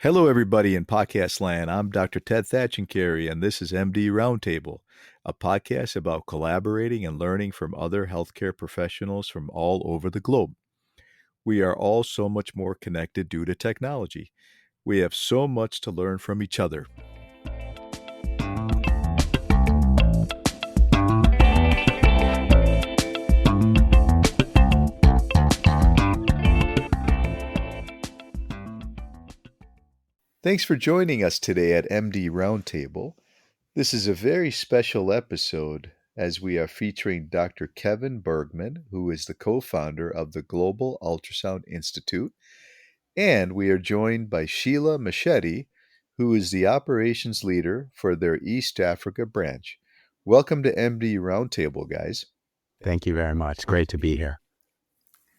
Hello, everybody in podcast land. I'm Dr. Ted Thatchencary, and this is MD Roundtable, a podcast about collaborating and learning from other healthcare professionals from all over the globe. We are all so much more connected due to technology. We have so much to learn from each other. Thanks for joining us today at MD Roundtable. This is a very special episode as we are featuring Dr. Kevin Bergman, who is the co-founder of the Global Ultrasound Institute, and we are joined by Sheila Masheti, who is the operations leader for their East Africa branch. Welcome to MD Roundtable, guys. Thank you very much. Great to be here.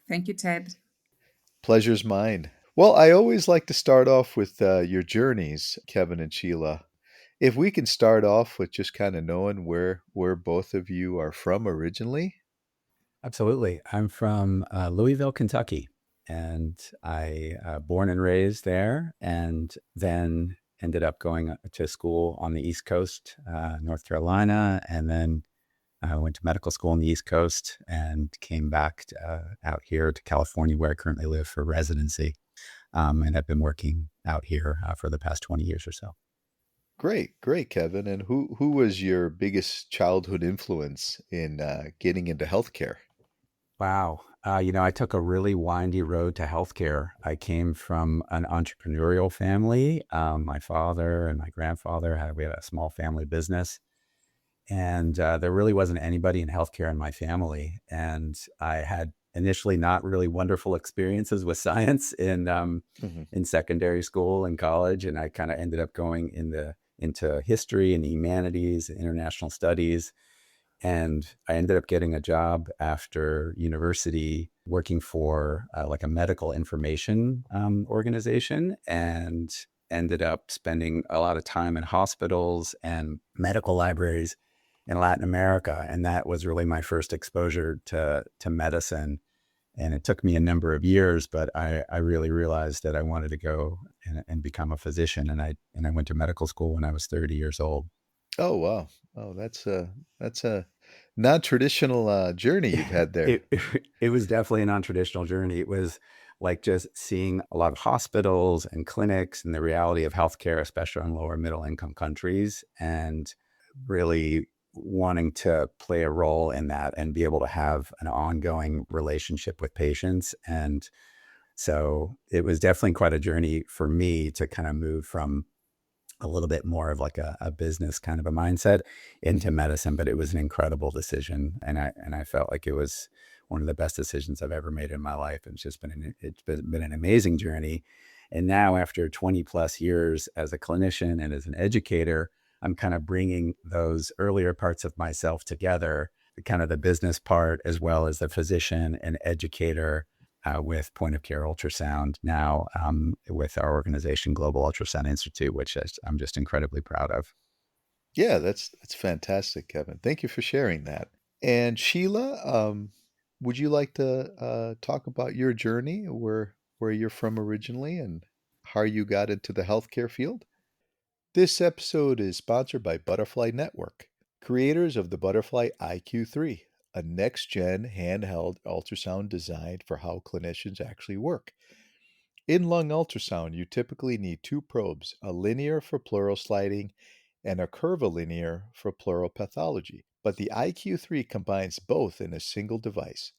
Thank you, Ted. Pleasure's mine. Well, I always like to start off with your journeys, Kevin and Sheila. If we can start off with just kind of knowing where both of you are from originally. Absolutely. I'm from Louisville, Kentucky, and I born and raised there, and then ended up going to school on the East Coast, North Carolina, and then I went to medical school on the East Coast and came back out here to California, where I currently live for residency, and have been working out here for the past 20 years or so. Great, Kevin. And who was your biggest childhood influence in getting into healthcare? Wow. I took a really windy road to healthcare. I came from an entrepreneurial family. My father and my grandfather we had a small family business, and there really wasn't anybody in healthcare in my family. And I had initially not really wonderful experiences with science in secondary school and college, and I kind of ended up going into history and humanities, and international studies. And I ended up getting a job after university working for like a medical information organization, and ended up spending a lot of time in hospitals and medical libraries in Latin America. And that was really my first exposure to medicine. And it took me a number of years, but I really realized that I wanted to go and become a physician. And I went to medical school when I was 30 years old. Oh, wow. Oh, that's a non-traditional journey you've had there. It was definitely a non-traditional journey. It was like just seeing a lot of hospitals and clinics and the reality of healthcare, especially in lower middle income countries, and really wanting to play a role in that and be able to have an ongoing relationship with patients. And so it was definitely quite a journey for me to kind of move from a little bit more of like a business kind of a mindset into medicine, but it was an incredible decision. And I felt like it was one of the best decisions I've ever made in my life. It's been an amazing journey. And now after 20 plus years as a clinician and as an educator, I'm kind of bringing those earlier parts of myself together, kind of the business part, as well as the physician and educator, with point of care ultrasound now, with our organization, Global Ultrasound Institute, which I'm just incredibly proud of. Yeah, that's fantastic, Kevin. Thank you for sharing that. And Sheila, would you like to talk about your journey, where you're from originally, and how you got into the healthcare field? This episode is sponsored by Butterfly Network, creators of the Butterfly IQ3, a next-gen handheld ultrasound designed for how clinicians actually work. In lung ultrasound, you typically need two probes, a linear for pleural sliding and a curvilinear for pleural pathology. But the IQ3 combines both in a single device.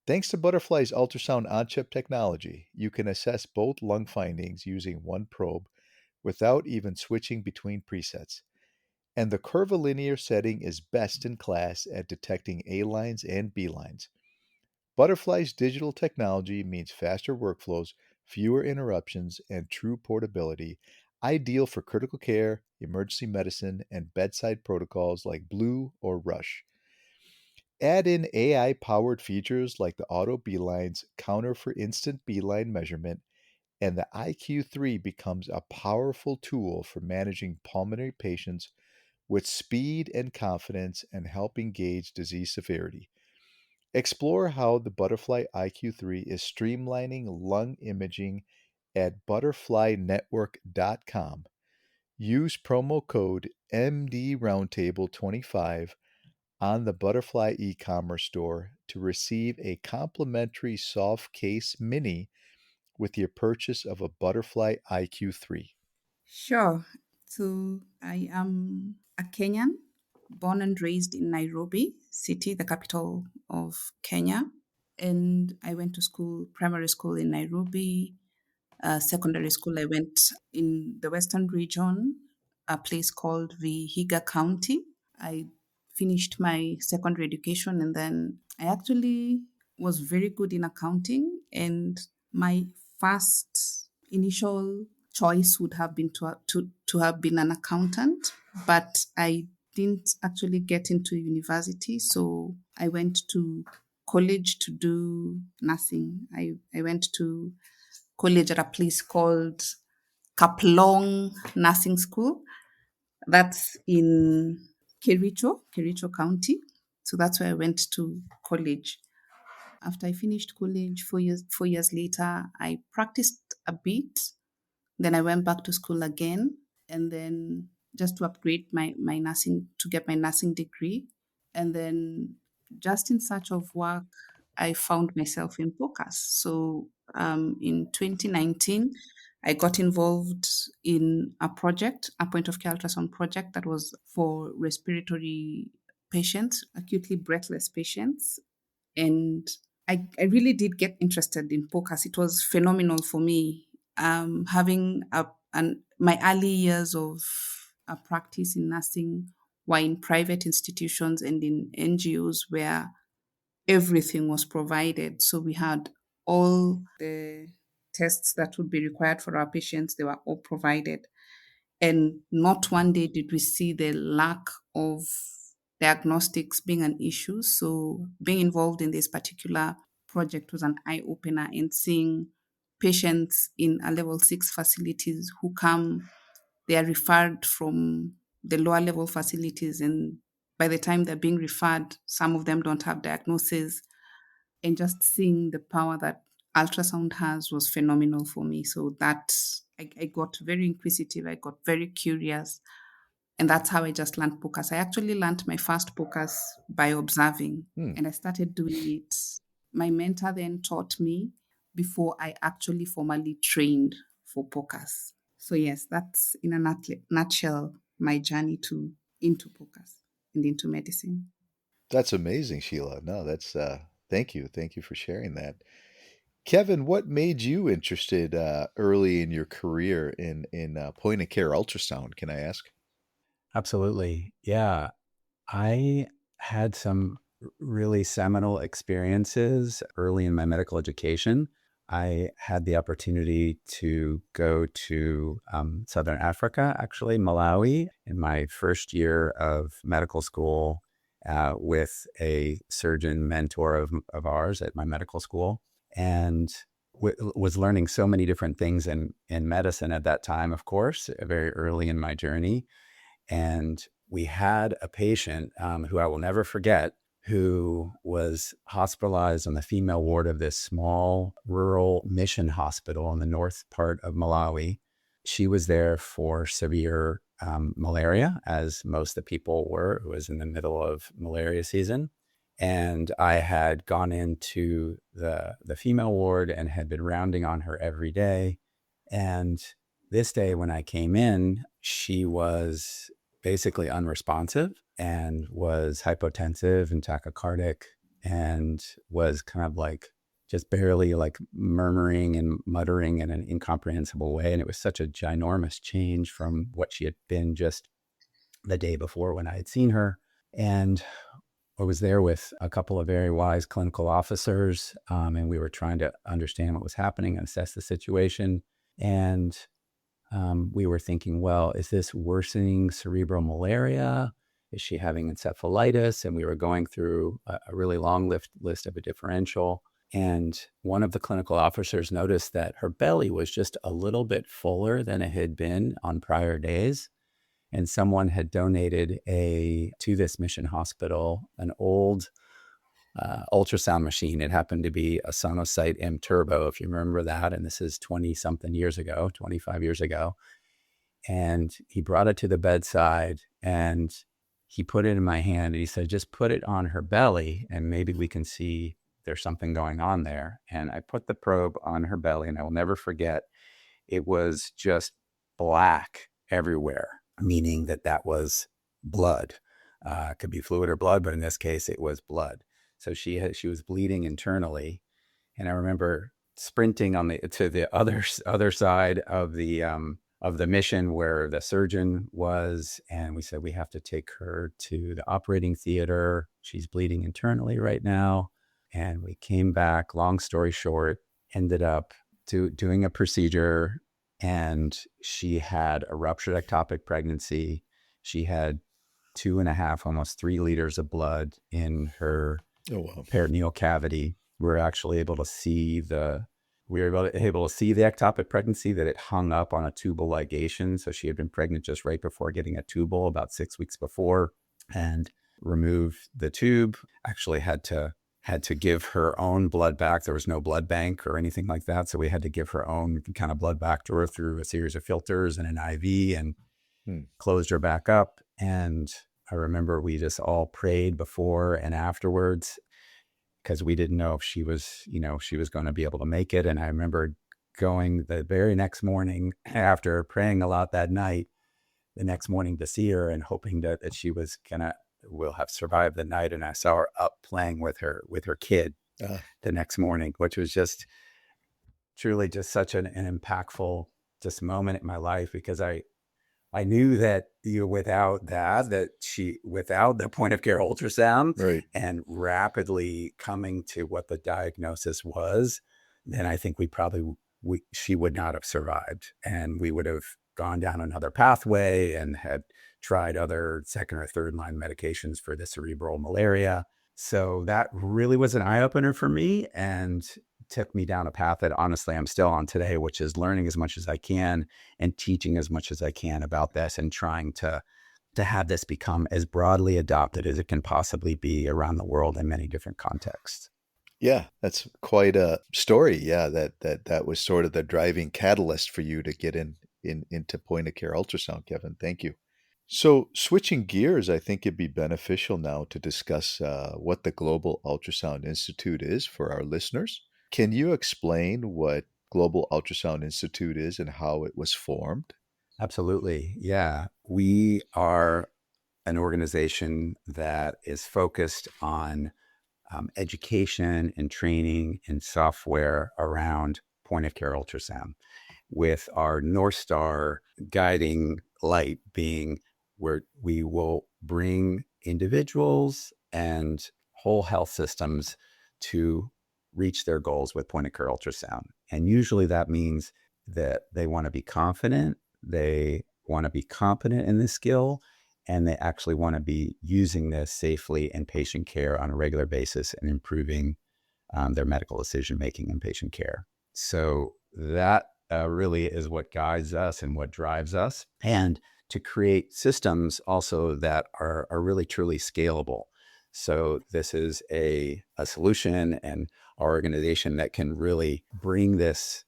Thanks to Butterfly's ultrasound on-chip technology, you can assess both lung findings using one probe without even switching between presets. And the curvilinear setting is best in class at detecting A lines and B lines. Butterfly's digital technology means faster workflows, fewer interruptions, and true portability, ideal for critical care, emergency medicine, and bedside protocols like Blue or Rush. Add in AI powered features like the auto beelines counter for instant beeline measurement, and the IQ3 becomes a powerful tool for managing pulmonary patients with speed and confidence and helping gauge disease severity. Explore how the Butterfly IQ3 is streamlining lung imaging at butterflynetwork.com. Use promo code MD Roundtable 25 on the Butterfly e-commerce store to receive a complimentary soft case mini with your purchase of a Butterfly IQ3. Sure. So I am a Kenyan, born and raised in Nairobi city, the capital of Kenya. And I went to school, primary school in Nairobi. Secondary school, I went in the Western region, a place called Vihiga County. I finished my secondary education and then I actually was very good in accounting. And my first initial choice would have been to have been an accountant, but I didn't actually get into university. So I went to college to do nursing. I went to college at a place called Kaplong Nursing School. That's in Kericho County. So that's where I went to college. After I finished college, 4 years later, I practiced a bit. Then I went back to school again, and then just to upgrade my nursing to get my nursing degree. And then just in search of work, I found myself in POCUS. So in 2019, I got involved in a project, a point of care ultrasound project that was for respiratory patients, acutely breathless patients. And I really did get interested in POCUS. It was phenomenal for me. Having my early years of a practice in nursing were in private institutions and in NGOs where everything was provided. So we had all the tests that would be required for our patients, they were all provided. And not one day did we see the lack of diagnostics being an issue. So being involved in this particular project was an eye opener, and seeing patients in a level 6 facilities who come, they are referred from the lower level facilities. And by the time they're being referred, some of them don't have diagnosis. And just seeing the power that ultrasound has was phenomenal for me. So that I got very inquisitive, I got very curious, and that's how I just learned POCUS. I actually learned my first POCUS by observing, Hmm. and I started doing it. My mentor then taught me before I actually formally trained for POCUS. So yes, that's in a nutshell my journey to into POCUS and into medicine. That's amazing, Sheila. No, that's thank you. Thank you for sharing that. Kevin, what made you interested early in your career in point of care ultrasound? Can I ask? Absolutely. Yeah. I had some really seminal experiences early in my medical education. I had the opportunity to go to Southern Africa, actually, Malawi, in my first year of medical school with a surgeon mentor of ours at my medical school, and was learning so many different things in medicine at that time, of course, very early in my journey. And we had a patient who I will never forget, who was hospitalized on the female ward of this small rural mission hospital in the north part of Malawi. She was there for severe malaria, as most of the people were. It was in the middle of malaria season. And I had gone into the female ward and had been rounding on her every day. And this day when I came in, she was basically unresponsive and was hypotensive and tachycardic and was kind of like just barely like murmuring and muttering in an incomprehensible way. And it was such a ginormous change from what she had been just the day before when I had seen her. And I was there with a couple of very wise clinical officers, and we were trying to understand what was happening and assess the situation. And we were thinking, well, is this worsening cerebral malaria? Is she having encephalitis? And we were going through a really long list of a differential. And one of the clinical officers noticed that her belly was just a little bit fuller than it had been on prior days. And someone had donated to this mission hospital an old ultrasound machine. It happened to be a Sonocyte M Turbo, if you remember that. And this is 20 something years ago, 25 years ago. And he brought it to the bedside and he put it in my hand and he said, just put it on her belly and maybe we can see there's something going on there. And I put the probe on her belly and I will never forget, it was just black everywhere, meaning that that was blood. It could be fluid or blood, but in this case, it was blood. So she was bleeding internally. And I remember sprinting to the other side of the mission where the surgeon was, and we said we have to take her to the operating theater. She's bleeding internally right now. And we came back, long story short, ended up doing a procedure, and she had a ruptured ectopic pregnancy. She had 2.5, almost 3 liters of blood in her peritoneal cavity. We were actually able to see the ectopic pregnancy, that it hung up on a tubal ligation. So she had been pregnant just right before getting a tubal, about 6 weeks before, and removed the tube. Actually had to give her own blood back. There was no blood bank or anything like that. So we had to give her own kind of blood back to her through a series of filters and an IV, and closed her back up. And I remember we just all prayed before and afterwards, because we didn't know if she was going to be able to make it. And I remember going the very next morning, after praying a lot that night, the next morning to see her and hoping that she will have survived the night. And I saw her up playing with her kid the next morning, which was just truly just such an impactful just moment in my life, because I knew that without the point of care ultrasound, right, and rapidly coming to what the diagnosis was, then I think she would not have survived, and we would have gone down another pathway and had tried other second or third line medications for the cerebral malaria. So that really was an eye opener for me and took me down a path that honestly I'm still on today, which is learning as much as I can and teaching as much as I can about this, and trying to have this become as broadly adopted as it can possibly be around the world in many different contexts. Yeah, that's quite a story. Yeah, that was sort of the driving catalyst for you to get into point of care ultrasound, Kevin. Thank you. So, switching gears, I think it'd be beneficial now to discuss what the Global Ultrasound Institute is for our listeners. Can you explain what Global Ultrasound Institute is and how it was formed? Absolutely. Yeah. We are an organization that is focused on education and training and software around point of care ultrasound, with our North Star guiding light being where we will bring individuals and whole health systems to reach their goals with point of care ultrasound. And usually that means that they want to be confident, they want to be competent in this skill, and they actually want to be using this safely in patient care on a regular basis and improving their medical decision making in patient care. So that really is what guides us and what drives us, and to create systems also that are really truly scalable. So this is a solution and our organization that can really bring this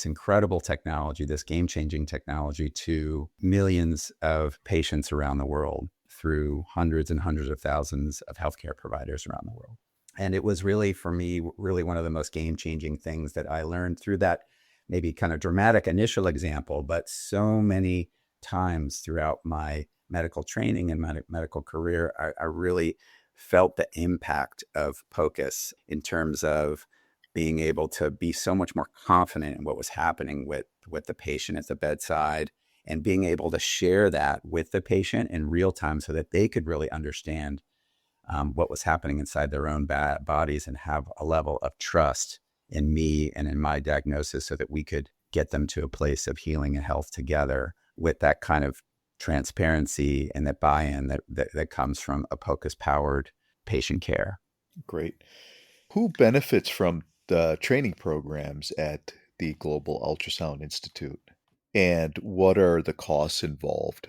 incredible technology, this game-changing technology, to millions of patients around the world through hundreds and hundreds of thousands of healthcare providers around the world. And it was really, for me, really one of the most game-changing things that I learned through that maybe kind of dramatic initial example, but so many times throughout my medical training and my medical career, I really felt the impact of POCUS in terms of being able to be so much more confident in what was happening with the patient at the bedside, and being able to share that with the patient in real time so that they could really understand what was happening inside their own bodies, and have a level of trust in me and in my diagnosis, so that we could get them to a place of healing and health together with that kind of transparency and that buy-in that comes from a POCUS-powered patient care. Great. Who benefits from the training programs at the Global Ultrasound Institute? And what are the costs involved?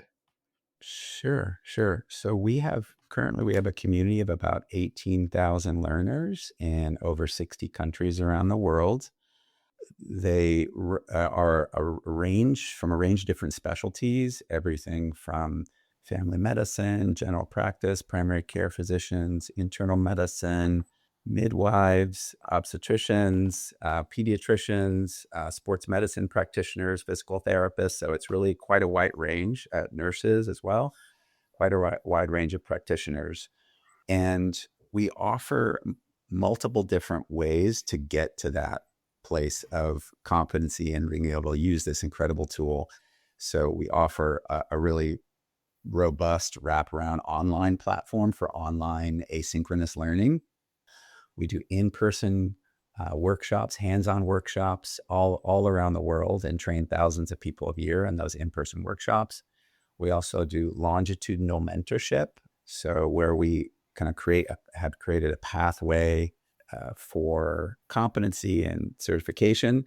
Sure, sure. So currently we have a community of about 18,000 learners in over 60 countries around the world. They are a range of different specialties, everything from family medicine, general practice, primary care physicians, internal medicine, midwives, obstetricians, pediatricians, sports medicine practitioners, physical therapists. So it's really quite a wide range, nurses as well, quite a wide range of practitioners. And we offer multiple different ways to get to that place of competency and being able to use this incredible tool. So we offer a really robust wraparound online platform for online asynchronous learning. We do in-person workshops, hands-on workshops all around the world, and train thousands of people a year in those in-person workshops. We also do longitudinal mentorship, so where we kind of have created a pathway for competency and certification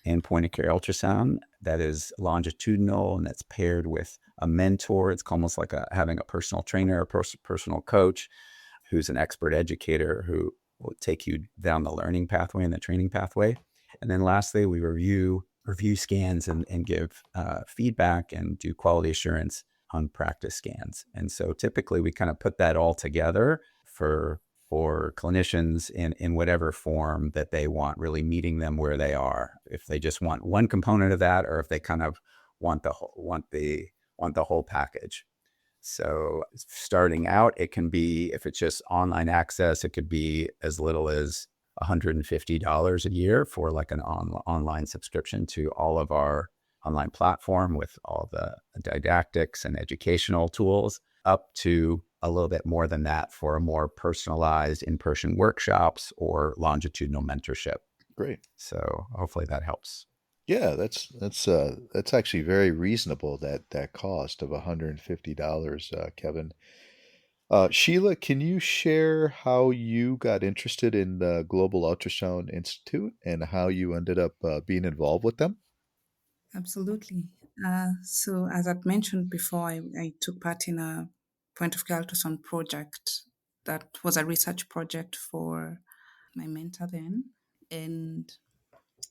in point of care ultrasound that is longitudinal and that's paired with a mentor. It's almost like having a personal trainer, a personal coach who's an expert educator who will take you down the learning pathway and the training pathway. And then lastly, we review scans and give feedback and do quality assurance on practice scans. And so typically we kind of put that all together for clinicians in whatever form that they want, really meeting them where they are. If they just want one component of that, or if they kind of want the whole package. So starting out, it can be, if it's just online access, it could be as little as $150 a year for like an online subscription to all of our online platform with all the didactics and educational tools, up to a little bit more than that for a more personalized in-person workshops or longitudinal mentorship. Great. So hopefully that helps. Yeah, that's actually very reasonable, that cost of $150, Kevin. Sheila, can you share how you got interested in the Global Ultrasound Institute and how you ended up being involved with them? Absolutely. So, as I'd mentioned before, I took part in a point of care ultrasound project that was a research project for my mentor then. And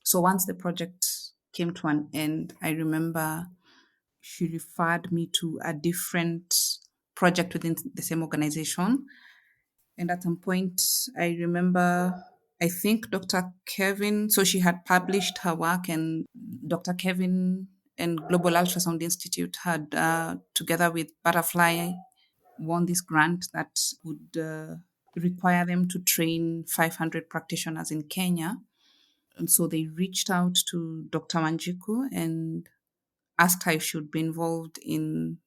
so, once the project came to an end, I remember she referred me to a different project within the same organization. And at some point, I remember, I think Dr. Kevin, so she had published her work, and Dr. Kevin and Global Ultrasound Institute had, together with Butterfly, won this grant that would require them to train 500 practitioners in Kenya. And so they reached out to Dr. Wanjiku and asked her if she would be involved in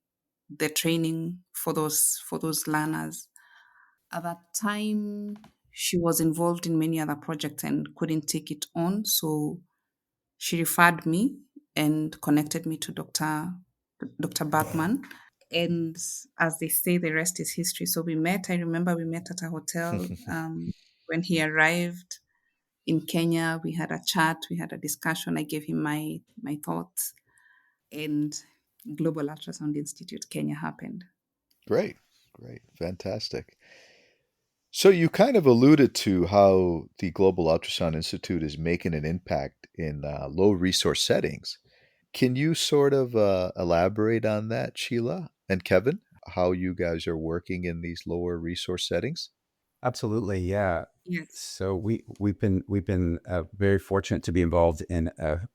the training for those learners. At that time, she was involved in many other projects and couldn't take it on. So she referred me and connected me to Dr. Bergman. And as they say, the rest is history. So we met. I remember we met at a hotel. When he arrived in Kenya, we had a chat, we had a discussion. I gave him my thoughts, and Global Ultrasound Institute Kenya happened. Great, great, fantastic. So you kind of alluded to how the Global Ultrasound Institute is making an impact in low resource settings. Can you sort of elaborate on that, Sheila and Kevin? How you guys are working in these lower resource settings? Absolutely, yeah. Yes. So we've been very fortunate to be involved in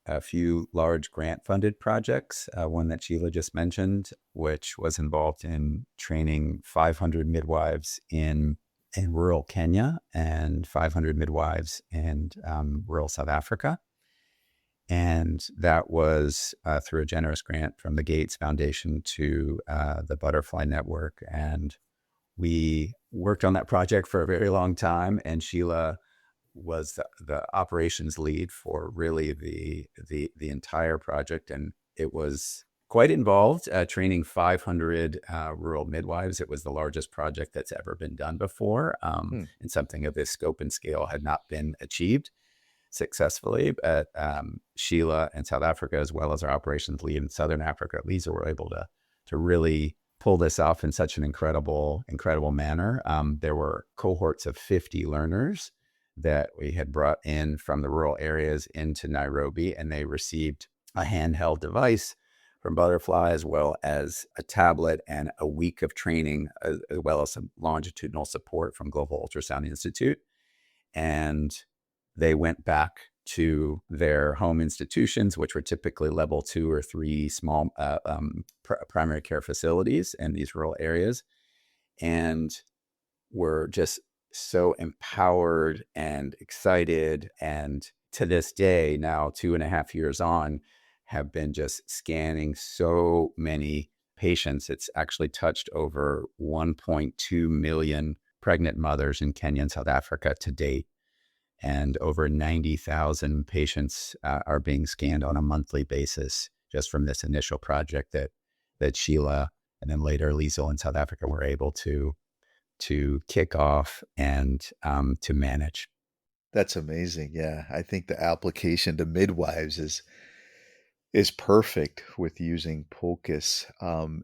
a few large grant funded projects. One that Sheila just mentioned, which was involved in training 500 midwives in rural Kenya and 500 midwives in rural South Africa. And that was through a generous grant from the Gates Foundation to the Butterfly Network. And we worked on that project for a very long time, and Sheila was the operations lead for really the entire project, and it was quite involved. Training 500 rural midwives. It was the largest project that's ever been done before, Hmm. and something of this scope and scale had not been achieved successfully. But Sheila in South Africa, as well as our operations lead in Southern Africa, Lisa, were able to really pull this off in such an incredible manner. There were cohorts of 50 learners that we had brought in from the rural areas into Nairobi, and they received a handheld device from Butterfly, as well as a tablet and a week of training, as well as some longitudinal support from Global Ultrasound Institute. And they went back to their home institutions, which were typically level 2 or 3 small primary care facilities in these rural areas, and were just so empowered and excited. And to this day, now 2.5 years on, have been just scanning so many patients. It's actually touched over 1.2 million pregnant mothers in Kenya and South Africa to date. And over 90,000 patients are being scanned on a monthly basis just from this initial project that Sheila and then later Liesel in South Africa were able to kick off and to manage. That's amazing. Yeah, I think the application to midwives is perfect with using POCUS.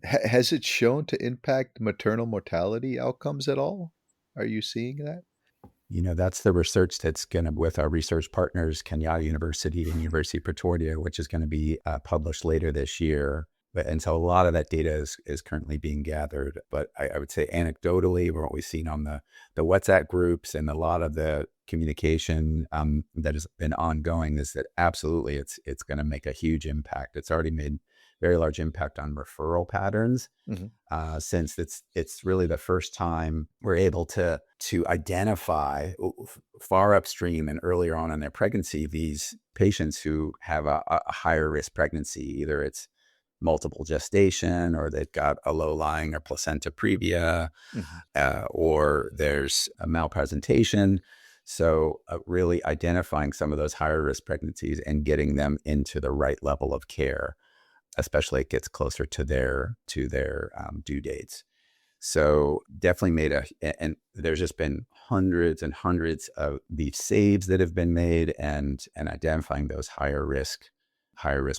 Has it shown to impact maternal mortality outcomes at all? Are you seeing that? That's the research that's going to, with our research partners, Kenyatta University and University of Pretoria, which is going to be published later this year. And so a lot of that data is currently being gathered. But I would say anecdotally, what we've seen on the WhatsApp groups and a lot of the communication that has been ongoing is that absolutely it's going to make a huge impact. It's already made very large impact on referral patterns. Mm-hmm. Since it's really the first time we're able to identify far upstream and earlier on in their pregnancy these patients who have a higher risk pregnancy. Either it's multiple gestation, or they've got a low lying or placenta previa, Mm-hmm. or there's a malpresentation. So really identifying some of those higher risk pregnancies and getting them into the right level of care, especially it gets closer to their due dates. So definitely and there's just been hundreds and hundreds of these saves that have been made and identifying those higher risk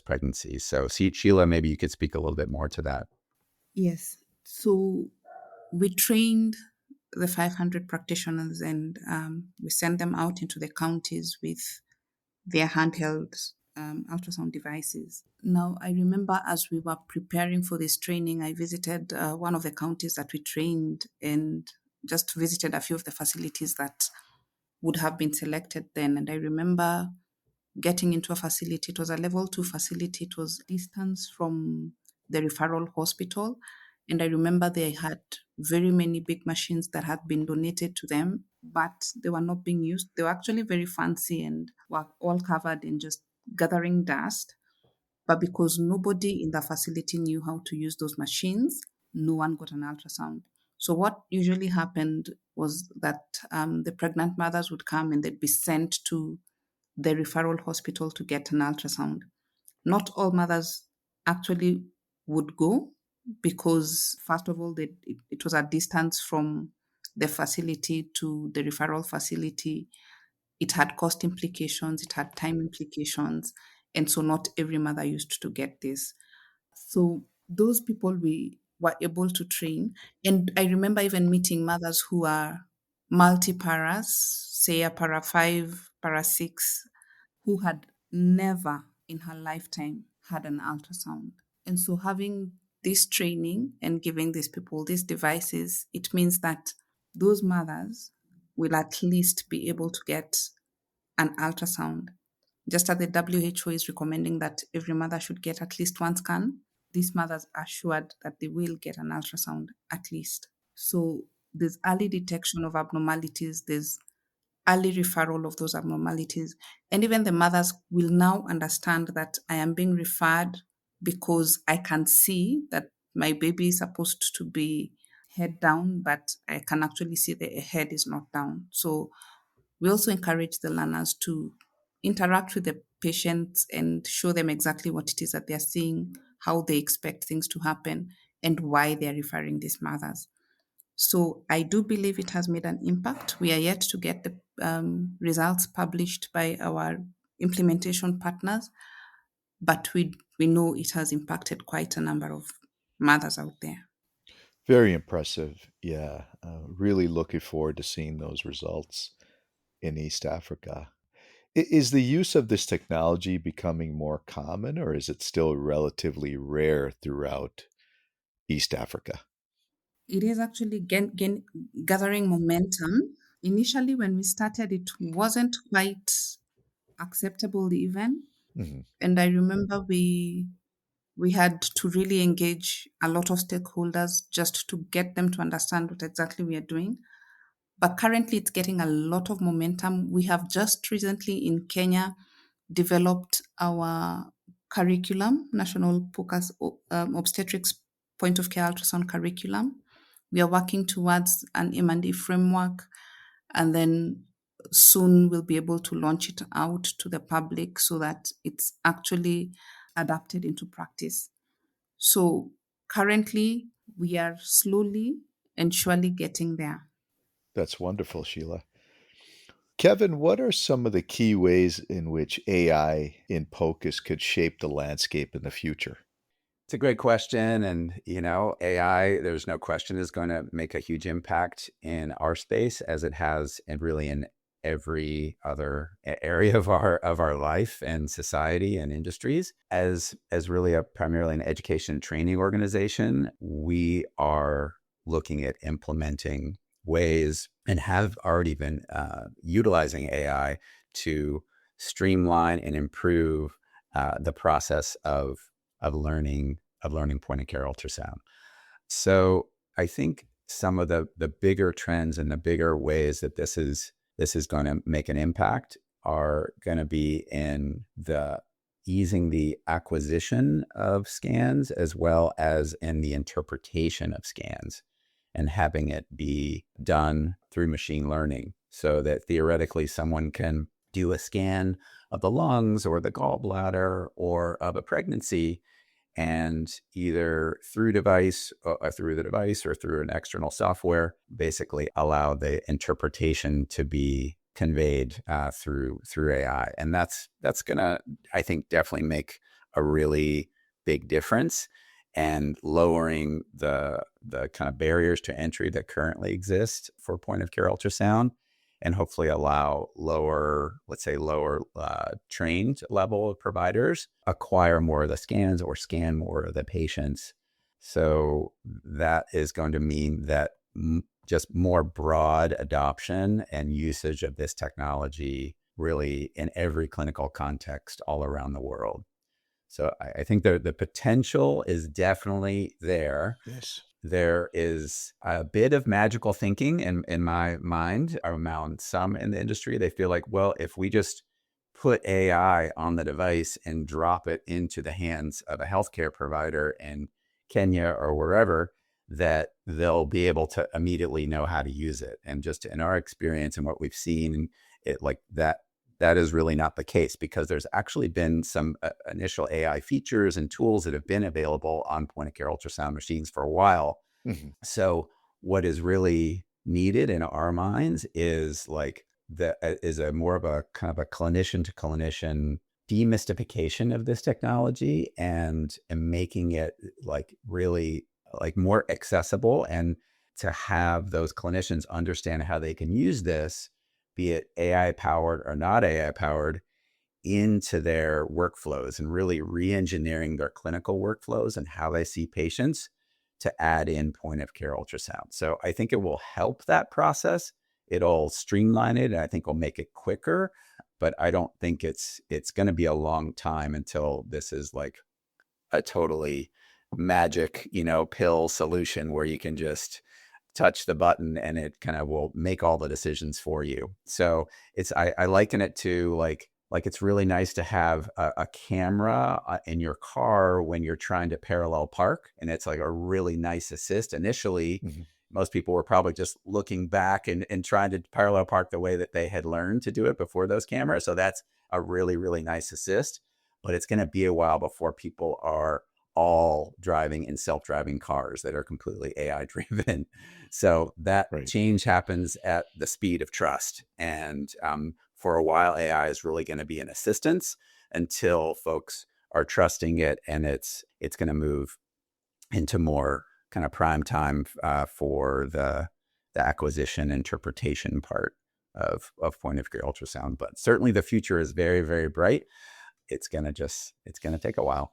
pregnancies. So Sheila, maybe you could speak a little bit more to that. Yes. So we trained the 500 practitioners, and we sent them out into the counties with their handheld ultrasound devices. Now, I remember as we were preparing for this training, I visited one of the counties that we trained and just visited a few of the facilities that would have been selected then. And I remember getting into a facility. It was a level 2 facility. It was distance from the referral hospital. And I remember they had very many big machines that had been donated to them, but they were not being used. They were actually very fancy and were all covered in just gathering dust. But because nobody in the facility knew how to use those machines, no one got an ultrasound. So what usually happened was that the pregnant mothers would come and they'd be sent to the referral hospital to get an ultrasound. Not all mothers actually would go because, first of all, it was a distance from the facility to the referral facility. It had cost implications, it had time implications, and so not every mother used to get this. So those people we were able to train. And I remember even meeting mothers who are multi-paras, say a para 5, para 6, who had never in her lifetime had an ultrasound. And so having this training and giving these people these devices, it means that those mothers will at least be able to get an ultrasound. Just as the WHO is recommending that every mother should get at least one scan, these mothers are assured that they will get an ultrasound at least. So there's early detection of abnormalities, there's early referral of those abnormalities. And even the mothers will now understand that I am being referred because I can see that my baby is supposed to be head down, but I can actually see the head is not down. So we also encourage the learners to interact with the patients and show them exactly what it is that they're seeing, how they expect things to happen, and why they're referring these mothers. So I do believe it has made an impact. We are yet to get the results published by our implementation partners, but we know it has impacted quite a number of mothers out there. Very impressive. Yeah. Really looking forward to seeing those results in East Africa. Is the use of this technology becoming more common, or is it still relatively rare throughout East Africa? It is actually gathering momentum. Initially, when we started, it wasn't quite acceptable even. Hmm. And I remember we had to really engage a lot of stakeholders just to get them to understand what exactly we are doing. But currently, it's getting a lot of momentum. We have just recently in Kenya developed our curriculum, National POCUS Obstetrics Point of Care Ultrasound Curriculum. We are working towards an M&E framework, and then soon we'll be able to launch it out to the public so that it's actually adapted into practice. So currently, we are slowly and surely getting there. That's wonderful, Sheila. Kevin, what are some of the key ways in which AI in POCUS could shape the landscape in the future? It's a great question. And, AI, there's no question, is going to make a huge impact in our space as it has and really in every other area of our life and society and industries. As really a primarily an education and training organization, we are looking at implementing ways and have already been utilizing AI to streamline and improve the process of learning point of care ultrasound. So I think some of the bigger trends and the bigger ways that this is going to make an impact are going to be in the easing the acquisition of scans as well as in the interpretation of scans and having it be done through machine learning so that theoretically someone can do a scan of the lungs or the gallbladder or of a pregnancy and either through the device or through an external software, basically allow the interpretation to be conveyed through AI, and that's gonna, I think, definitely make a really big difference and lowering the kind of barriers to entry that currently exist for point of care ultrasound and hopefully allow let's say lower trained level of providers acquire more of the scans or scan more of the patients. So that is going to mean that just more broad adoption and usage of this technology really in every clinical context all around the world. So I think the potential is definitely there. Yes. There is a bit of magical thinking in my mind around some in the industry. They feel like, well, if we just put AI on the device and drop it into the hands of a healthcare provider in Kenya or wherever, that they'll be able to immediately know how to use it. And just in our experience and what we've seen, it like that is really not the case because there's actually been some initial AI features and tools that have been available on point of care ultrasound machines for a while. Hmm. So what is really needed in our minds is like is a more of a kind of a clinician to clinician demystification of this technology and making it like really like more accessible and to have those clinicians understand how they can use this, be it AI powered or not AI powered, into their workflows and really re-engineering their clinical workflows and how they see patients to add in point of care ultrasound. So I think it will help that process. It'll streamline it and I think will make it quicker, but I don't think it's going to be a long time until this is like a totally magic, pill solution where you can just touch the button and it kind of will make all the decisions for you. So I liken it to like it's really nice to have a camera in your car when you're trying to parallel park, and it's like a really nice assist. Initially, Hmm. most people were probably just looking back and trying to parallel park the way that they had learned to do it before those cameras. So that's a really, really nice assist. But it's going to be a while before people are all driving in self-driving cars that are completely AI driven. So that Right. change happens at the speed of trust. And for a while, AI is really going to be an assistance until folks are trusting it, and it's going to move into more kind of prime time for the acquisition interpretation part of point of care ultrasound. But certainly the future is very, very bright. It's going to take a while.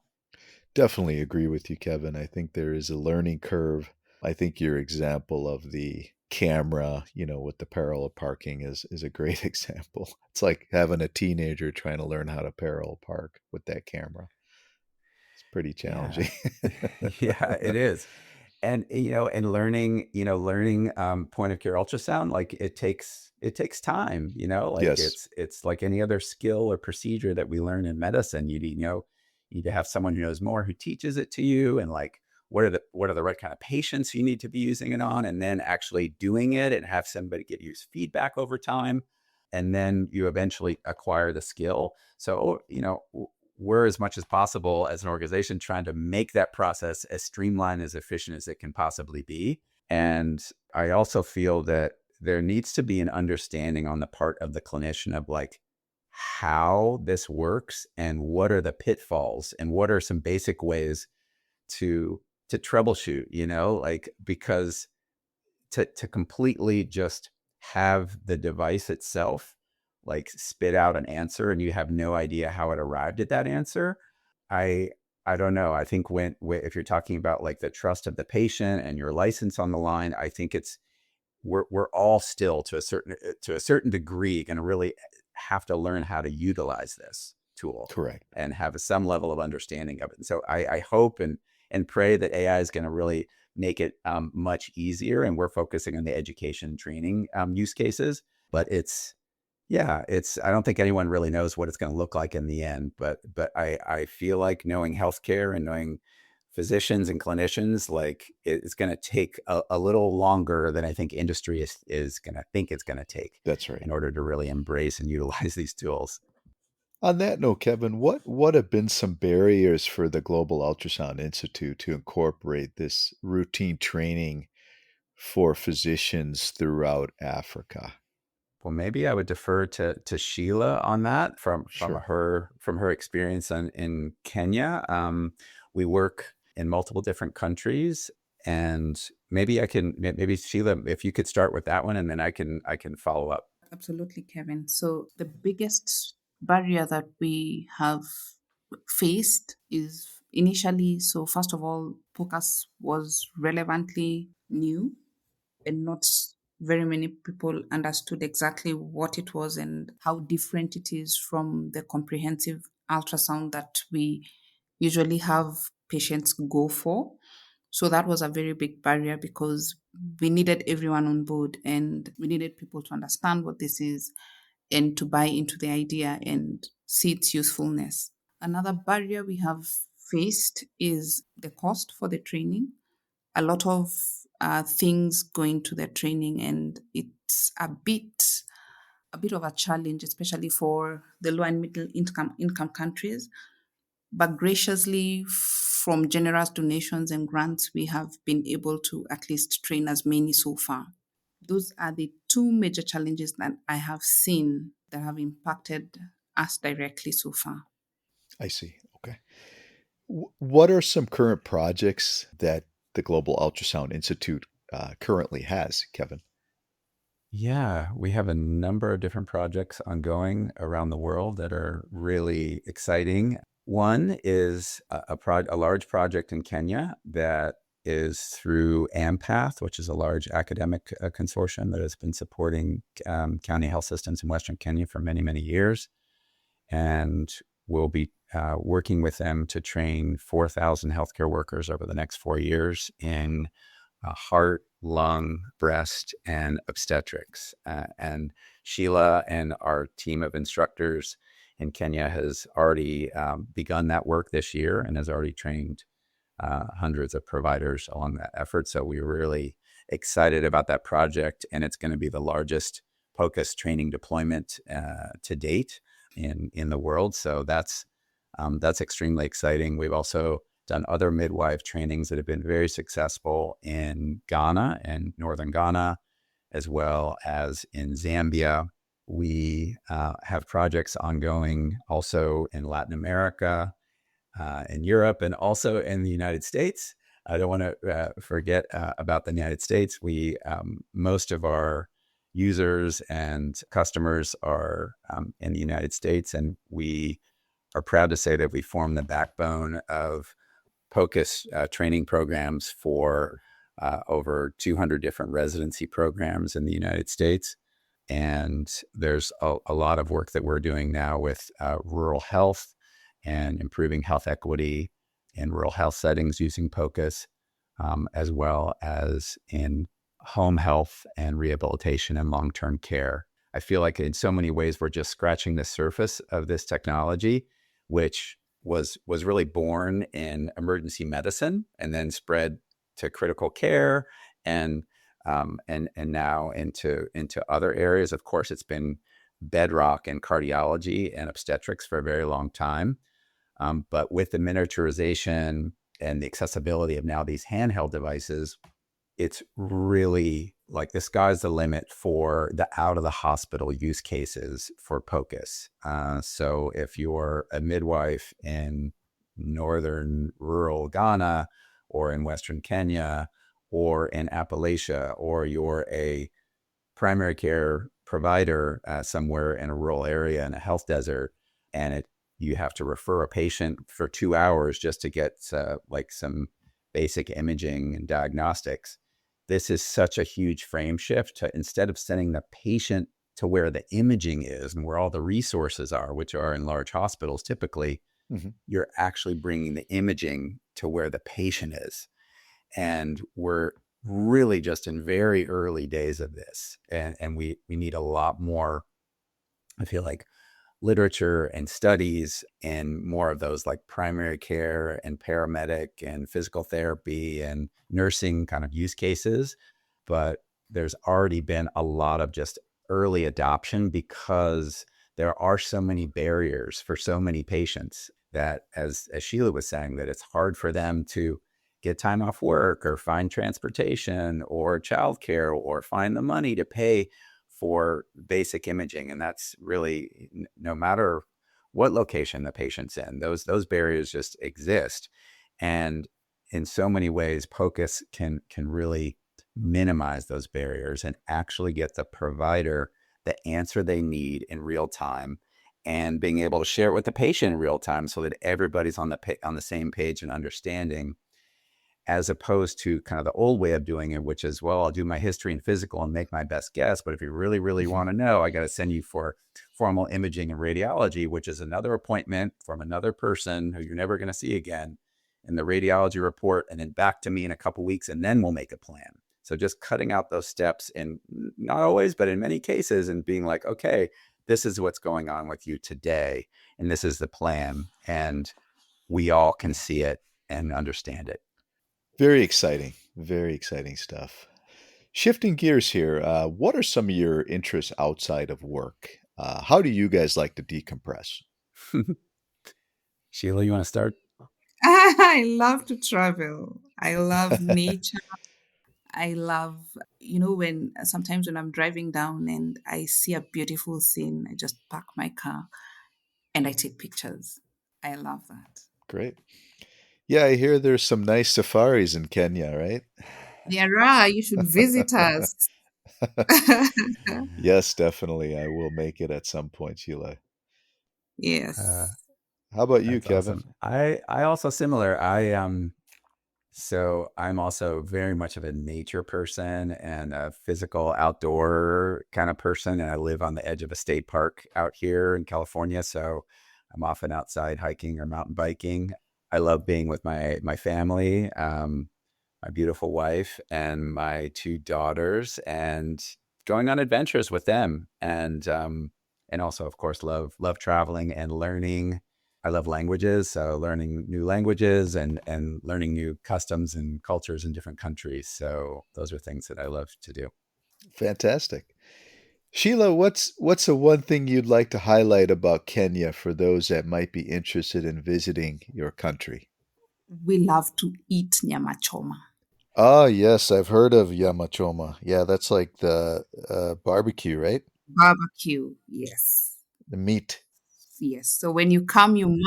Definitely agree with you, Kevin. I think there is a learning curve. I think your example of the camera, with the parallel parking is a great example. It's like having a teenager trying to learn how to parallel park with that camera. It's pretty Yeah. challenging. Yeah, it is. And, and learning point of care ultrasound, like it takes time, like Yes, it's like any other skill or procedure that we learn in medicine. You need to have someone who knows more, who teaches it to you, and like, what are the right kind of patients you need to be using it on, and then actually doing it and have somebody get you feedback over time. And then you eventually acquire the skill. So, we're, as much as possible as an organization, trying to make that process as streamlined, as efficient as it can possibly be. And I also feel that there needs to be an understanding on the part of the clinician of like how this works and what are the pitfalls and what are some basic ways to troubleshoot, like, because to completely just have the device itself like spit out an answer and you have no idea how it arrived at that answer. I i don't know. I think if you're talking about like the trust of the patient and your license on the line, I think we're all still to a certain degree going to really have to learn how to utilize this tool correct. and have some level of understanding of it. And so I hope and pray that AI is going to really make it much easier. And we're focusing on the education and training use cases. But I don't think anyone really knows what it's going to look like in the end. But I feel like knowing healthcare and knowing physicians and clinicians, like it's going to take a little longer than I think industry is going to think it's going to take That's right. in order to really embrace and utilize these tools. On that note, Kevin, what have been some barriers for the Global Ultrasound Institute to incorporate this routine training for physicians throughout Africa? Well, maybe I would defer to Sheila on that Sure. from her experience in Kenya. We work in multiple different countries, and maybe Sheila, if you could start with that one, and then I can follow up. Absolutely, Kevin. So, the biggest barrier that we have faced is initially, so first of all, POCUS was relevantly new and not very many people understood exactly what it was and how different it is from the comprehensive ultrasound that we usually have patients go for. So that was a very big barrier because we needed everyone on board and we needed people to understand what this is and to buy into the idea and see its usefulness. Another barrier we have faced is the cost for the training. A lot of things go into the training, and it's a bit of a challenge, especially for the low and middle income countries. But graciously, from generous donations and grants, we have been able to at least train as many so far. Those are the two major challenges that I have seen that have impacted us directly so far. I see. Okay. What are some current projects that the Global Ultrasound Institute currently has, Kevin? Yeah, we have a number of different projects ongoing around the world that are really exciting. One is a large project in Kenya that is through AMPATH, which is a large academic consortium that has been supporting county health systems in Western Kenya for many, many years. And we'll be working with them to train 4,000 healthcare workers over the next 4 years in heart, lung, breast, and obstetrics. And Sheila and our team of instructors in Kenya has already begun that work this year and has already trained hundreds of providers along that effort. So we're really excited about that project, and it's going to be the largest POCUS training deployment to date in the world. So that's extremely exciting. We've also done other midwife trainings that have been very successful in Ghana and northern Ghana, as well as in Zambia. We have projects ongoing also in Latin America, in Europe, and also in the United States. I don't want to forget about the United States. We most of our users and customers are in the United States, and we are proud to say that we form the backbone of POCUS training programs for over 200 different residency programs in the United States. And there's a lot of work that we're doing now with rural health and improving health equity in rural health settings using POCUS, as well as in home health and rehabilitation and long-term care. I feel like in so many ways we're just scratching the surface of this technology, which was really born in emergency medicine and then spread to critical care and now into other areas. Of course, it's been bedrock in cardiology and obstetrics for a very long time. But with the miniaturization and the accessibility of now these handheld devices, it's really like the sky's the limit for the out of the hospital use cases for POCUS. So if you're a midwife in northern rural Ghana or in Western Kenya or in Appalachia, or you're a primary care provider somewhere in a rural area in a health desert, and you have to refer a patient for 2 hours just to get like some basic imaging and diagnostics. This is such a huge frame shift to, instead of sending the patient to where the imaging is and where all the resources are, which are in large hospitals typically, you're actually bringing the imaging to where the patient is. And we're really just in very early days of this. And we need a lot more, I feel like, literature and studies and more of those like primary care and paramedic and physical therapy and nursing kind of use cases. But there's already been a lot of just early adoption because there are so many barriers for so many patients that, as Sheila was saying, that it's hard for them to get time off work or find transportation or childcare or find the money to pay for basic imaging. And that's really, no matter what location the patient's in, those barriers just exist. And in so many ways, POCUS can really minimize those barriers and actually get the provider the answer they need in real time, and being able to share it with the patient in real time so that everybody's on the same page and understanding, as opposed to kind of the old way of doing it, which is, well, I'll do my history and physical and make my best guess. But if you really, really want to know, I got to send you for formal imaging and radiology, which is another appointment from another person who you're never going to see again, and the radiology report, and then back to me in a couple of weeks, and then we'll make a plan. So just cutting out those steps, and not always, but in many cases, and being like, okay, this is what's going on with you today, and this is the plan, and we all can see it and understand it. Very exciting stuff. Shifting gears here, what are some of your interests outside of work? How do you guys like to decompress? Sheila, you want to start? I love to travel. I love nature. I love, when sometimes when I'm driving down and I see a beautiful scene, I just park my car and I take pictures. I love that. Great. Yeah, I hear there's some nice safaris in Kenya, right? There are, you should visit us. Yes, definitely. I will make it at some point, Sheila. Uh, Yes. How about you, that's Kevin? awesome. I also similar. So I'm also very much of a nature person and a physical outdoor kind of person. And I live on the edge of a state park out here in California. So I'm often outside hiking or mountain biking. I love being with my family, my beautiful wife and my two daughters, and going on adventures with them. And also, of course, love traveling and learning. I love languages, so learning new languages and learning new customs and cultures in different countries. So those are things that I love to do. Fantastic. Sheila, what's the one thing you'd like to highlight about Kenya for those that might be interested in visiting your country? We love to eat nyama choma. Ah, yes, I've heard of Yamachoma. Yeah, that's like the barbecue, right? Barbecue. Yes. The meat. Yes. So when you come, you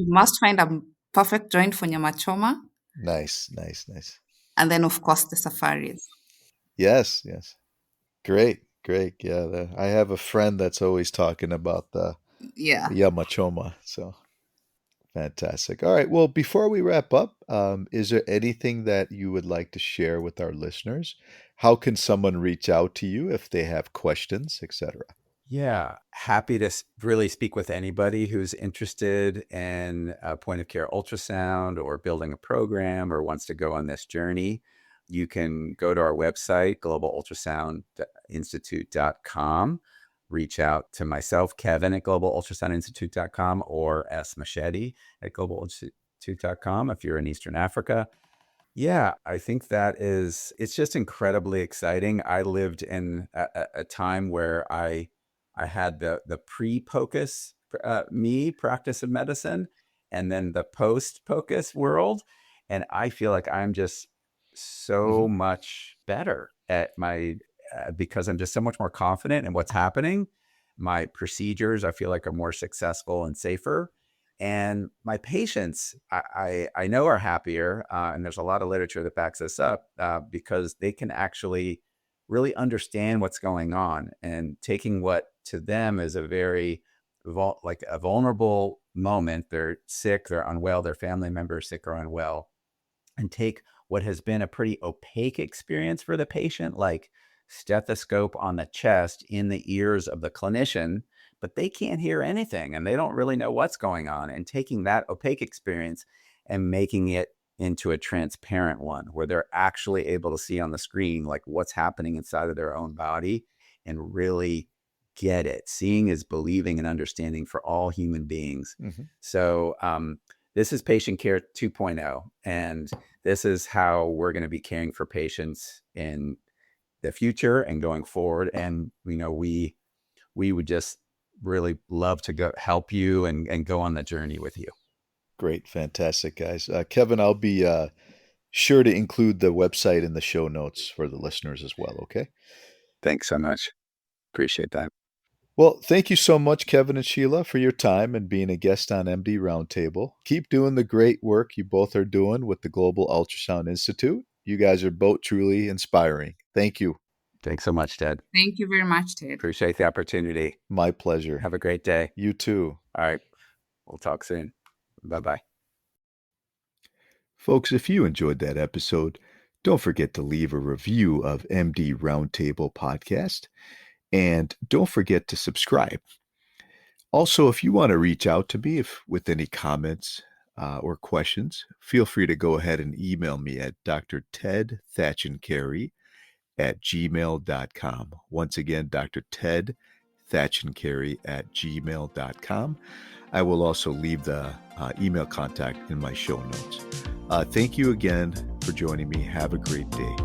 must find a perfect joint for nyama choma. Nice, nice, nice. And then, of course, the safaris. Yes, yes. Great, great. Yeah, I have a friend that's always talking about the Yeah. Yamachoma. So fantastic. All right. Well, before we wrap up, is there anything that you would like to share with our listeners? How can someone reach out to you if they have questions, etc.? Yeah, happy to really speak with anybody who's interested in point of care ultrasound or building a program or wants to go on this journey. You can go to our website, globalultrasoundinstitute.com. Reach out to myself, Kevin, at globalultrasoundinstitute.com, or S. Masheti at globalultrasoundinstitute.com if you're in Eastern Africa. Yeah, I think it's just incredibly exciting. I lived in a time where I had the pre-POCUS me practice of medicine, and then the post-POCUS world, and I feel like I'm just Hmm. so much better at my because I'm just so much more confident in what's happening. My procedures, I feel like, are more successful and safer, and my patients, I know, are happier, and there's a lot of literature that backs this up, because they can actually really understand what's going on, and taking what to them is a very like a vulnerable moment. They're sick, they're unwell, their family member is sick or unwell, and take what has been a pretty opaque experience for the patient, like stethoscope on the chest in the ears of the clinician, but they can't hear anything and they don't really know what's going on. And taking that opaque experience and making it into a transparent one where they're actually able to see on the screen like what's happening inside of their own body and really get it. Seeing is believing and understanding for all human beings. Hmm. So this is patient care 2.0, and this is how we're going to be caring for patients in the future and going forward. And we would just really love to go help you and go on the journey with you. Great, fantastic, guys. Kevin, I'll be sure to include the website in the show notes for the listeners as well. Okay. Thanks so much. Appreciate that. Well, thank you so much, Kevin and Sheila, for your time and being a guest on MD Roundtable. Keep doing the great work you both are doing with the Global Ultrasound Institute. You guys are both truly inspiring. Thank you. Thanks so much, Ted. Thank you very much, Ted. Appreciate the opportunity. My pleasure. Have a great day. You too. All right. We'll talk soon. Bye-bye. Folks, if you enjoyed that episode, don't forget to leave a review of MD Roundtable Podcast. And don't forget to subscribe. Also, if you want to reach out to me with any comments or questions, feel free to go ahead and email me at drtedthatchandcarey@gmail.com. Once again, Dr. Ted Thatchandcarey@gmail.com. I will also leave the email contact in my show notes. Thank you again for joining me. Have a great day.